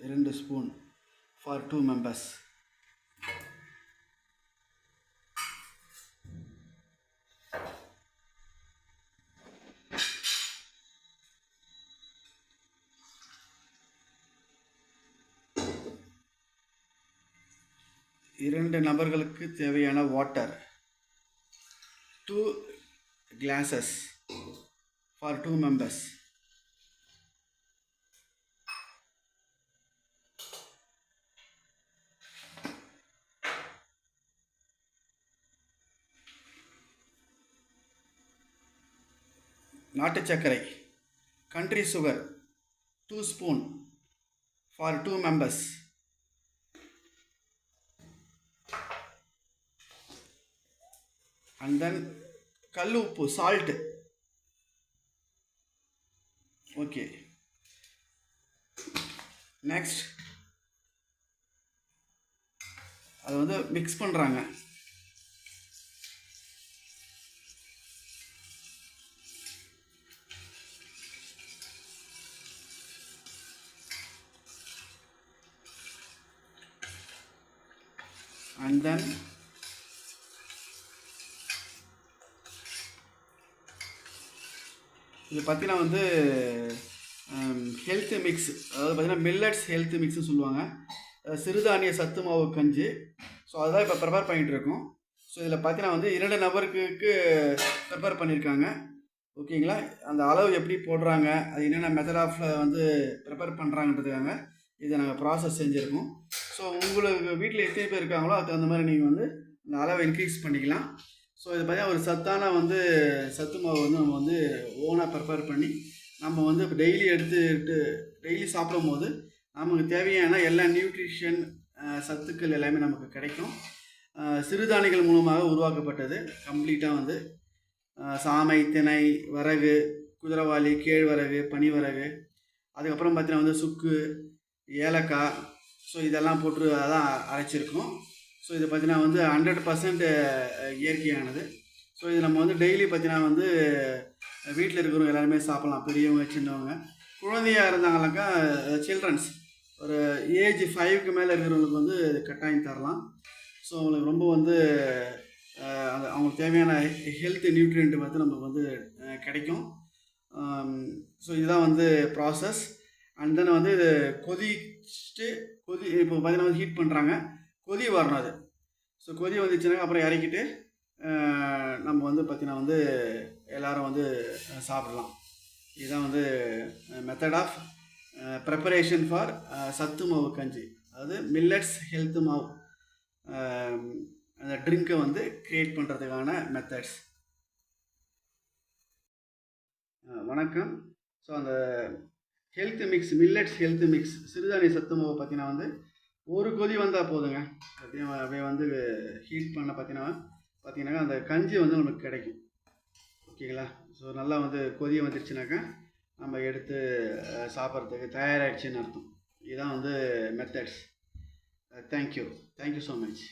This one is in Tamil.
2 ஸ்பூன் ஃபார் 2 மெம்பர்ஸ். இரண்டு நபர்களுக்கு தேவையான வாட்டர் 2 glasses ஃபார் 2 மெம்பர்ஸ். நாட்டு சர்க்கரை country sugar 2 spoon for 2 members. and then கல் உப்பு salt. okay, next அது வந்து மிக்ஸ் பண்ணுறாங்க. and then இது பார்த்தீங்கன்னா வந்து ஹெல்த் மிக்ஸ், அதாவது பார்த்தீங்கன்னா மில்லட்ஸ் ஹெல்த் மிக்ஸ்னு சொல்லுவாங்க. சிறுதானிய சத்து மாவு கஞ்சி. ஸோ அதுதான் இப்போ ப்ரிப்பேர் பண்ணிகிட்டு இருக்கோம். ஸோ இதில் பார்த்தீங்கன்னா வந்து 2 நபருக்கு ப்ரிப்பேர் பண்ணியிருக்காங்க. ஓகேங்களா? அந்த அளவு எப்படி போடுறாங்க, அது என்னென்ன மெத்தட் ஆஃப் வந்து ப்ரிப்பேர் பண்ணுறாங்கன்றதுக்காக இதை நாங்கள் ப்ராசஸ் செஞ்சுருக்கோம். ஸோ உங்களுக்கு வீட்டில் எத்தனை பேர் இருக்காங்களோ அதுக்கு தகுந்த மாதிரி நீங்கள் வந்து இந்த அளவை இன்க்ரீஸ் பண்ணிக்கலாம். ஸோ இது பார்த்தீங்கன்னா ஒரு சத்தான வந்து சத்து மாவு வந்து நம்ம வந்து ஓனாக ப்ரிப்பேர் பண்ணி நம்ம வந்து இப்போ டெய்லி சாப்பிடும் போது நமக்கு தேவையான எல்லா நியூட்ரிஷன் சத்துக்கள் எல்லாமே நமக்கு கிடைக்கும். சிறுதானியங்கள் மூலமாக உருவாக்கப்பட்டது கம்ப்ளீட்டாக வந்து சாமை, திணை, வரகு, குதிரைவாலி, கேழ்வரகு, பனிவரகு, அதுக்கப்புறம் பார்த்தீங்கன்னா வந்து சுக்கு, ஏலக்காய், ஸோ இதெல்லாம் போட்டு அதான் அரைச்சிருக்கோம். ஸோ இது பார்த்தீங்கன்னா வந்து 100% இயற்கையானது. ஸோ இது நம்ம வந்து டெய்லி பார்த்தீங்கன்னா வந்து வீட்டில் இருக்கிறவங்க எல்லாருமே சாப்பிட்லாம். பெரியவங்க, சின்னவங்க, குழந்தையாக இருந்தாங்கனாக்கா சில்ட்ரன்ஸ் ஒரு ஏஜ் 5க்கு மேலே இருக்கிறவங்களுக்கு வந்து கட்டாயம் தரலாம். ஸோ அவங்களுக்கு ரொம்ப வந்து அவங்களுக்கு தேவையான ஹெல்த் நியூட்ரியன்ட் வந்து நமக்கு வந்து கிடைக்கும். ஸோ இதுதான் வந்து ப்ராசஸ். அண்ட் தென் வந்து இது இப்போ பார்த்தீங்கன்னா வந்து ஹீட் பண்ணுறாங்க. கொதி வரணும் அது. ஸோ கொதி வந்துச்சுன்னா அப்புறம் இறக்கிட்டு நம்ம வந்து பார்த்திங்கன்னா வந்து எல்லோரும் வந்து சாப்பிடலாம். இதுதான் வந்து மெத்தட் ஆஃப் ப்ரிப்பரேஷன் ஃபார் சத்து மாவு கஞ்சி, அதாவது மில்லட்ஸ் ஹெல்த் மாவு அந்த ட்ரிங்கை வந்து க்ரியேட் பண்ணுறதுக்கான மெத்தட்ஸ். வணக்கம். ஸோ அந்த health mix, millets health mix சிறுதானிய சத்து மாவு பார்த்திங்கன்னா வந்து ஒரு கொதி வந்தால் போதுங்க. அப்படியே வந்து ஹீட் பண்ண பார்த்தீங்கன்னா அந்த கஞ்சி வந்து நமக்கு கிடைக்கும். ஓகேங்களா? ஸோ நல்லா வந்து கொதியை வந்துருச்சுனாக்கா நம்ம எடுத்து சாப்பிட்றதுக்கு தயாராகிடுச்சின்னு அர்த்தம். இதுதான் வந்து மெத்தட்ஸ். Thank you so much.